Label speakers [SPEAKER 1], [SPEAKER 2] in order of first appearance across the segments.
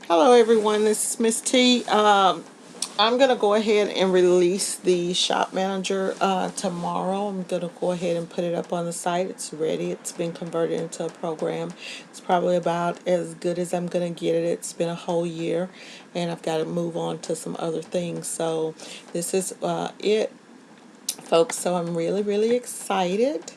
[SPEAKER 1] Hello everyone, this is Miss T. I'm going to go ahead and release the shop manager tomorrow. I'm going to go ahead and put it up on the site. It's ready. It's been converted into a program. It's probably about as good as I'm going to get it. It's been a whole year and I've got to move on to some other things. So this is it, folks. So I'm really excited.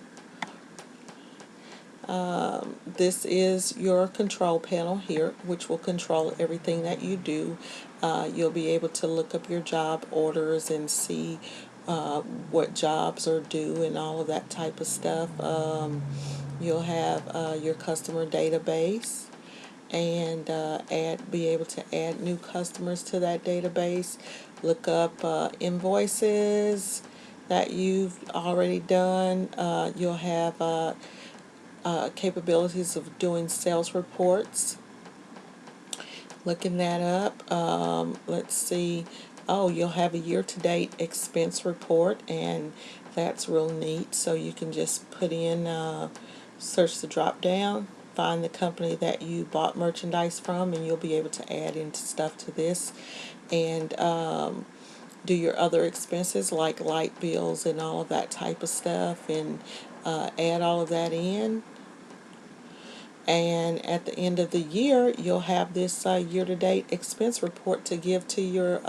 [SPEAKER 1] This is your control panel here, which will control everything that you do. You'll be able to look up your job orders and see what jobs are due and all of that type of stuff. You'll have your customer database and be able to add new customers to that database. Look up invoices that you've already done. You'll have capabilities of doing sales reports. Looking that up, let's see. Oh, you'll have a year-to-date expense report, and that's real neat. So you can just put in, search the drop-down, find the company that you bought merchandise from, and you'll be able to add into stuff to this, and do your other expenses like light bills and all of that type of stuff, and add all of that in. And at the end of the year, you'll have this year-to-date expense report to give to your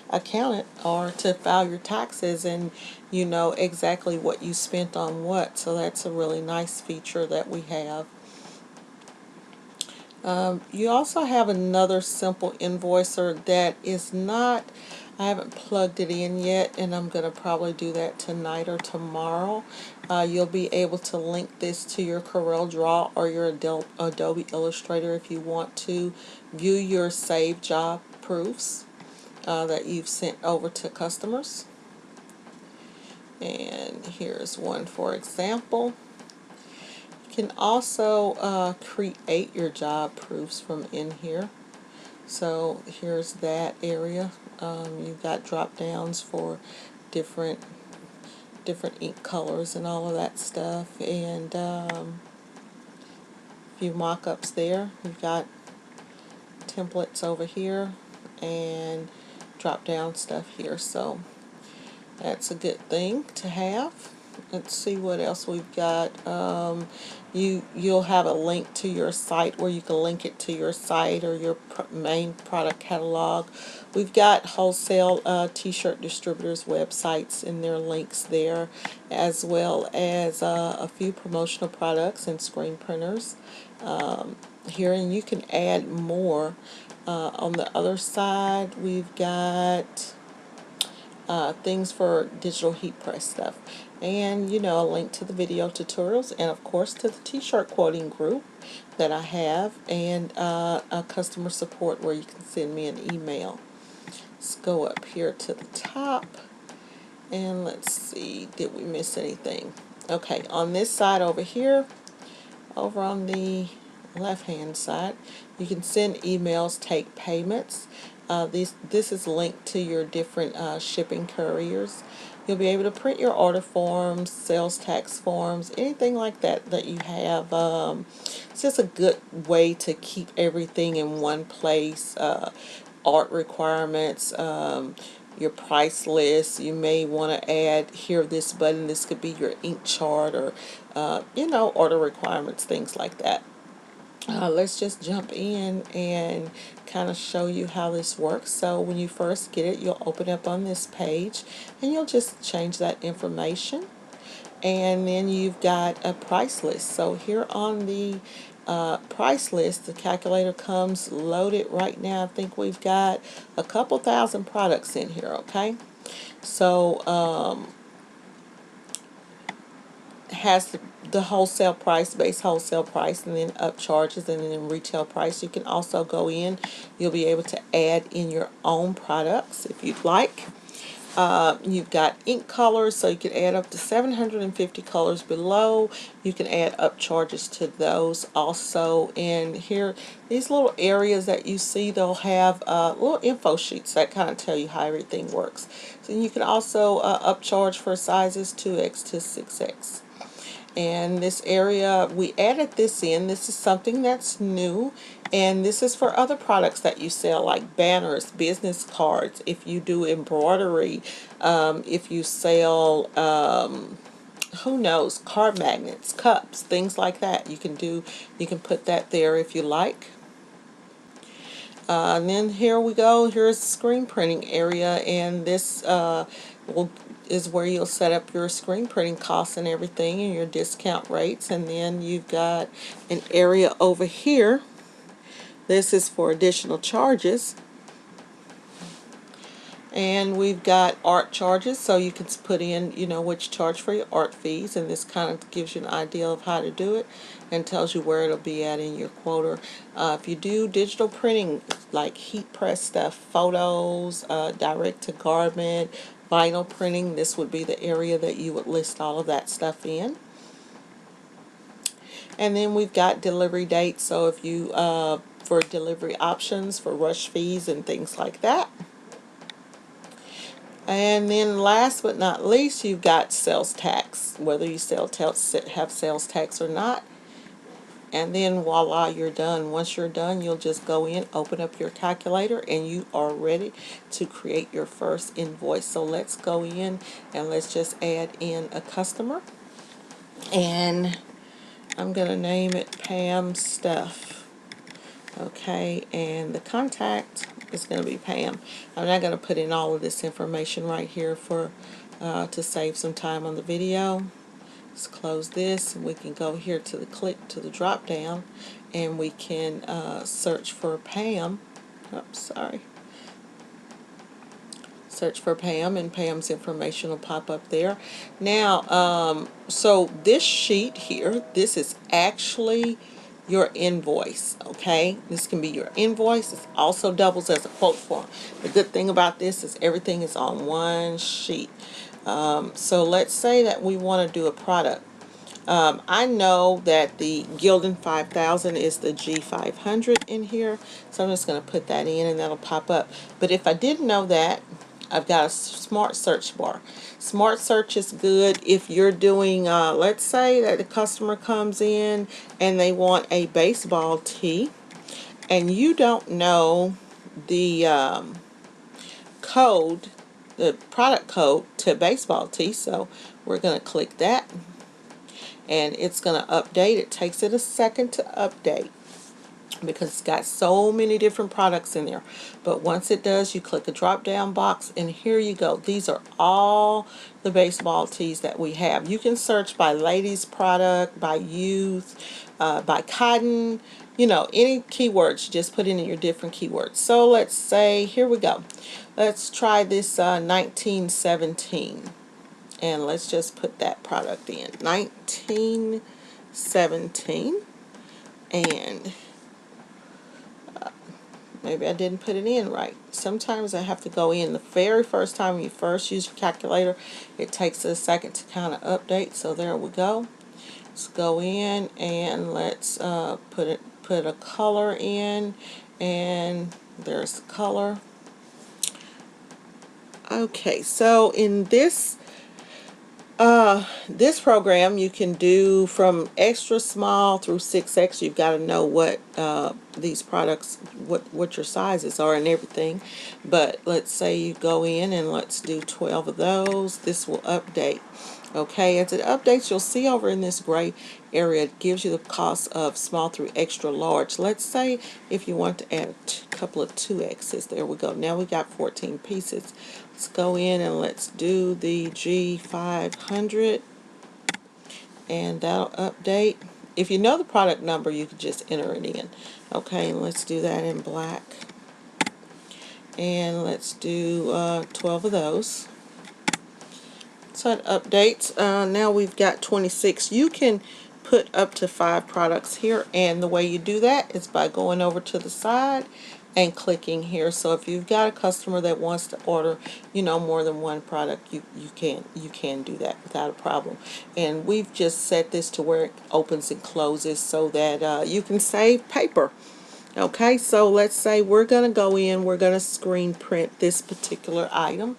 [SPEAKER 1] accountant or to file your taxes, and you know exactly what you spent on what. So that's a really nice feature that we have. You also have another simple invoicer that is not, I haven't plugged it in yet, and I'm going to probably do that tonight or tomorrow. You'll be able to link this to your Corel Draw or your Adobe Illustrator if you want to view your saved job proofs that you've sent over to customers. And here's one for example. You can also create your job proofs from in here. So here's that area. You've got drop downs for different ink colors and all of that stuff, and a few mock-ups there. You've got templates over here and drop down stuff here, so that's a good thing to have. Let's see what else we've got. You'll have a link to your site where you can link it to your site or your main product catalog. We've got wholesale T-shirt distributors websites and their links there, as well as a few promotional products and screen printers here, and you can add more. On the other side, we've got things for digital heat press stuff, and you know, a link to the video tutorials, and of course to the T-shirt quoting group that I have, and a customer support where you can send me an email. Let's go up here to the top and let's see, did we miss anything? Okay, on this side over here, over on the left hand side, you can send emails, take payments. This is linked to your different shipping couriers. You'll be able to print your order forms, sales tax forms, anything like that that you have. It's just a good way to keep everything in one place. Art requirements, your price list. You may want to add here this button. This could be your ink chart, or you know, order requirements, things like that. Let's just jump in and kind of show you how this works. So when you first get it, you'll open up on this page and you'll just change that information, and then you've got a price list. So here on the price list, the calculator comes loaded right now. I think we've got a couple thousand products in here. Okay, so has the wholesale price, base wholesale price, and then up charges, and then retail price. You can also go in, you'll be able to add in your own products if you'd like. You've got ink colors, so you can add up to 750 colors below. You can add up charges to those also. And here, these little areas that you see, they'll have little info sheets that kind of tell you how everything works. So you can also upcharge for sizes 2X to 6X. And this area, we added this in. This is something that's new, and this is for other products that you sell, like banners, business cards, if you do embroidery, if you sell, who knows, card magnets, cups, things like that. You can put that there if you like. And then here we go. Here's the screen printing area, and this is where you'll set up your screen printing costs and everything, and your discount rates. And then you've got an area over here. This is for additional charges. And we've got art charges, so you can put in, what you charge for your art fees, and this kind of gives you an idea of how to do it and tells you where it'll be at in your quota. If you do digital printing, like heat press stuff, photos, direct to garment, vinyl printing, this would be the area that you would list all of that stuff in. And then we've got delivery dates, so if you, for delivery options, for rush fees and things like that. And then last but not least, you've got sales tax, whether you have sales tax or not. And then voila, you're done. Once you're done, you'll just go in, open up your calculator, and you are ready to create your first invoice. So let's go in and let's just add in a customer. And I'm going to name it Pam Stuff. Okay, and the contact is going to be Pam. I'm not going to put in all of this information right here for to save some time on the video. Let's close this, and we can go here to the click to the drop down, and we can search for Pam. Oops, sorry. Search for Pam, and Pam's information will pop up there. Now, so this sheet here, this is actually your invoice, okay? This can be your invoice. It also doubles as a quote form. The good thing about this is everything is on one sheet. So let's say that we want to do a product. I know that the Gildan 5000 is the G500 in here, so I'm just going to put that in and that'll pop up. But if I didn't know that, I've got a smart search bar. Smart search is good if you're doing, let's say that the customer comes in and they want a baseball tee, and you don't know the code, the product code to baseball tee. So we're going to click that, and it's going to update. It takes it a second to update because it's got so many different products in there. But once it does, you click a drop down box, and here you go. These are all the baseball tees that we have. You can search by ladies product, by youth, by cotton, any keywords. You just put in your different keywords. So let's say, here we go. Let's try this 1917, and let's just put that product in, 1917. And maybe I didn't put it in right. Sometimes I have to go in the very first time when you first use your calculator. It takes a second to kind of update. So there we go. Let's go in and let's put a color in, and there's the color. Okay, so in this program, you can do from extra small through 6X. You've got to know what these products, what your sizes are and everything. But let's say you go in and let's do 12 of those. This will update. Okay, as it updates, you'll see over in this gray area, it gives you the cost of small through extra large. Let's say if you want to add a couple of 2X's. There we go. Now we got 14 pieces. Let's go in and let's do the G500, and that'll update. If you know the product number, you can just enter it in. Okay, and let's do that in black. And let's do 12 of those. So it updates. Now we've got 26. You can put up to 5 products here, and the way you do that is by going over to the side and clicking here. So if you've got a customer that wants to order, more than one product, you can do that without a problem. And we've just set this to where it opens and closes so that you can save paper. Okay, so let's say we're going to go in, we're going to screen print this particular item.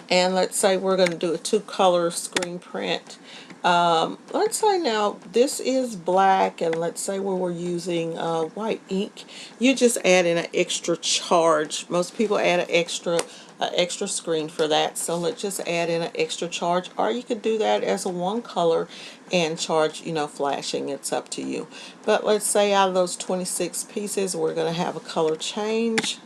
[SPEAKER 1] And let's say we're going to do a 2-color screen print. Let's say now this is black, and let's say we were using white ink. You just add in an extra charge. Most people add an extra screen for that, so let's just add in an extra charge, or you could do that as a one color and charge, flashing. It's up to you. But let's say out of those 26 pieces, we're going to have a color change.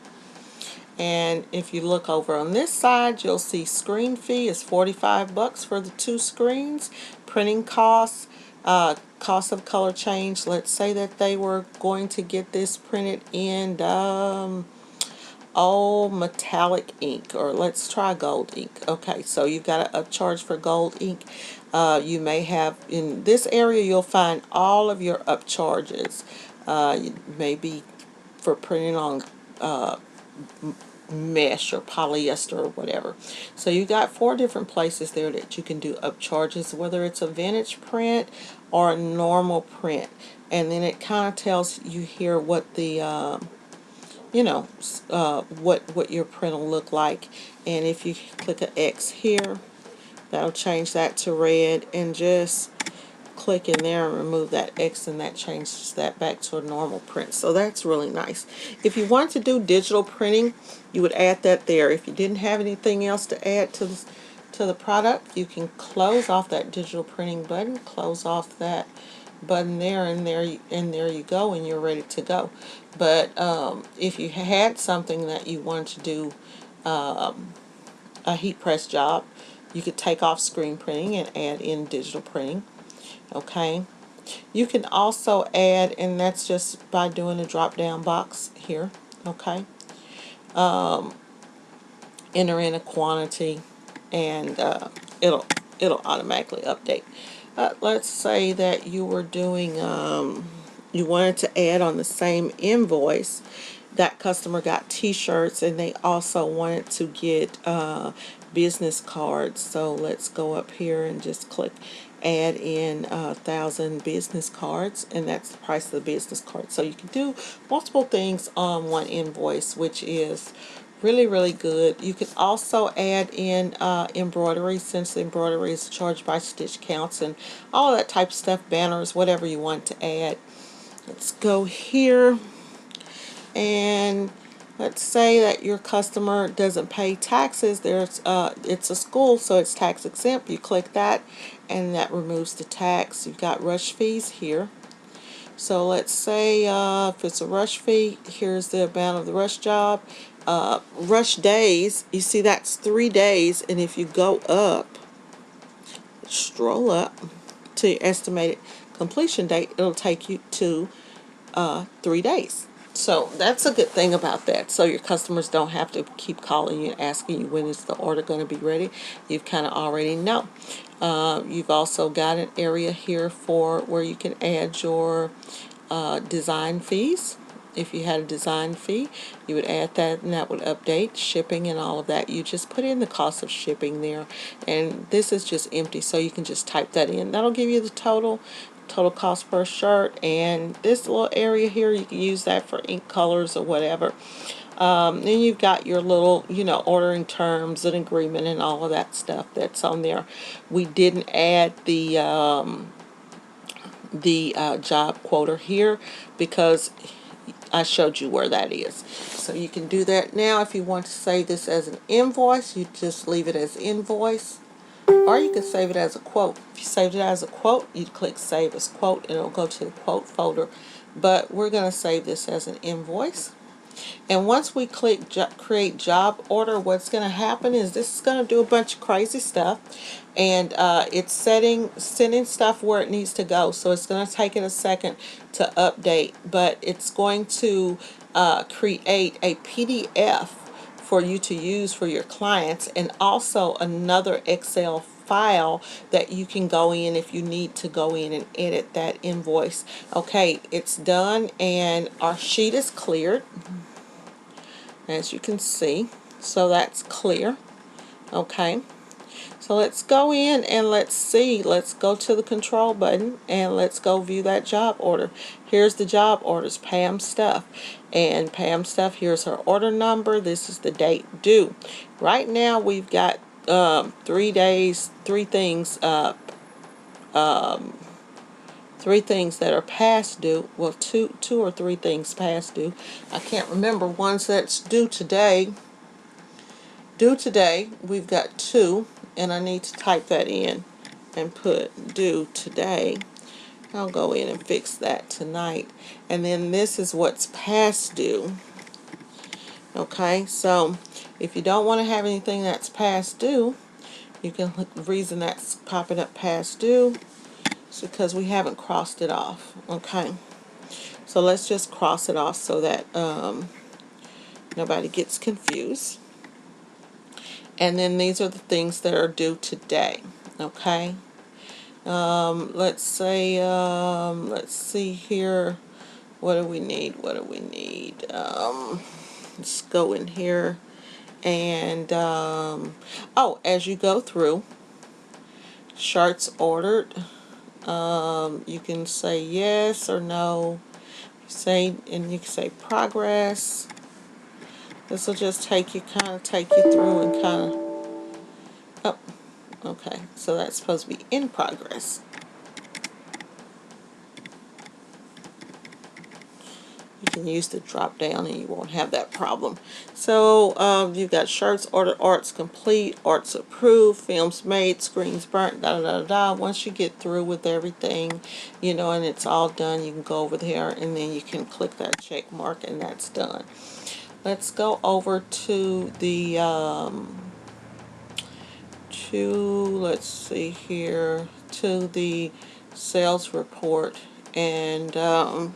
[SPEAKER 1] And if you look over on this side, you'll see screen fee is 45 bucks for the 2 screens. Printing costs, cost of color change. Let's say that they were going to get this printed in metallic ink, or let's try gold ink. Okay, so you've got an upcharge for gold ink. You may have, in this area, you'll find all of your upcharges. Maybe for printing on mesh or polyester or whatever. So you got 4 different places there that you can do upcharges, whether it's a vintage print or a normal print. And then it kind of tells you here what the what your print will look like. And if you click an X here, that'll change that to red, and just click in there and remove that X, and that changes that back to a normal print. So that's really nice. If you want to do digital printing, you would add that there. If you didn't have anything else to add to the product, you can close off that digital printing button, close off that button there, and there you go, and you're ready to go. But if you had something that you wanted to do a heat press job, you could take off screen printing and add in digital printing. Okay, you can also add, and that's just by doing a drop down box here. Okay, enter in a quantity, and it'll automatically update. Let's say that you were doing you wanted to add on the same invoice, that customer got T-shirts, and they also wanted to get business cards. So let's go up here and just click add in 1,000 business cards, and that's the price of the business card. So you can do multiple things on one invoice, which is really good. You can also add in embroidery, since embroidery is charged by stitch counts and all that type of stuff, banners, whatever you want to add. Let's go here, and let's say that your customer doesn't pay taxes. It's a school, so it's tax exempt. You click that, and that removes the tax. You've got rush fees here. So let's say if it's a rush fee, here's the amount of the rush job. Rush days, you see that's 3 days, and if you go up, stroll up to your estimated completion date, it'll take you to 3 days. So that's a good thing about that. So your customers don't have to keep calling you and asking you when is the order going to be ready. You kind of already know. You've also got an area here for where you can add your design fees. If you had a design fee, you would add that, and that would update shipping and all of that. You just put in the cost of shipping there, and this is just empty, so you can just type that in. That'll give you the total cost per shirt. And this little area here, you can use that for ink colors or whatever. Then you've got your little, ordering terms and agreement and all of that stuff that's on there. We didn't add the job quoter here because I showed you where that is. So you can do that now. If you want to save this as an invoice, you just leave it as invoice. Or you can save it as a quote. If you saved it as a quote, you click Save as Quote, and it'll go to the quote folder. But we're going to save this as an invoice. And once we click Create Job Order, what's going to happen is this is going to do a bunch of crazy stuff. And it's sending stuff where it needs to go. So it's going to take it a second to update. But it's going to create a PDF for you to use for your clients, and also another Excel file that you can go in if you need to go in and edit that invoice. Okay, it's done, and our sheet is cleared, as you can see. So that's clear. Okay, so let's go in and let's see. Let's go to the control button and let's go view that job order. Here's the job orders, Pam Stuff. And Pam Stuff, here's her order number. This is the date due. Right now we've got 3 days, 3 things 3 things that are past due. Well, two or three things past due. I can't remember ones that's due today. Due today, we've got 2, and I need to type that in and put due today. I'll go in and fix that tonight. And then this is what's past due. Okay, so if you don't want to have anything that's past due, you can, the reason that's popping up past due is because we haven't crossed it off. Okay, so let's just cross it off so that nobody gets confused. And then these are the things that are due today. Okay, let's say let's see here, what do we need, let's go in here and oh, as you go through, shirts ordered, you can say yes or no, say, and you can say progress. This will just take you through and kind of, oh, okay, so that's supposed to be in progress. You can use the drop down and you won't have that problem. So you've got shirts ordered, arts complete, arts approved, films made, screens burnt, da da da da. Once you get through with everything, you know, and it's all done, you can go over there and then you can click that check mark and that's done. Let's go over to the let's see here, to the sales report, and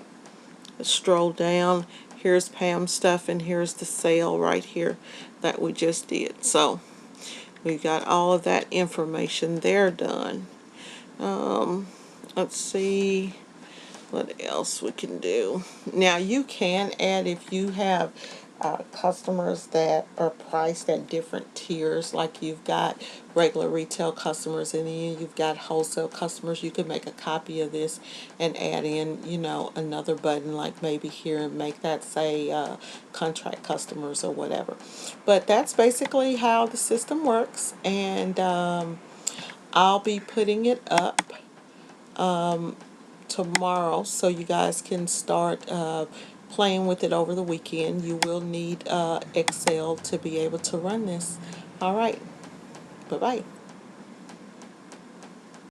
[SPEAKER 1] stroll down. Here's Pam's stuff and here's the sale right here that we just did. So we got all of that information there done. Let's see what else we can do. Now you can add, if you have customers that are priced at different tiers, like you've got regular retail customers and then you've got wholesale customers, you could make a copy of this and add in, you know, another button like maybe here and make that say contract customers or whatever. But that's basically how the system works, and I'll be putting it up tomorrow so you guys can start playing with it over the weekend. You will need Excel to be able to run this. All right. Bye-bye.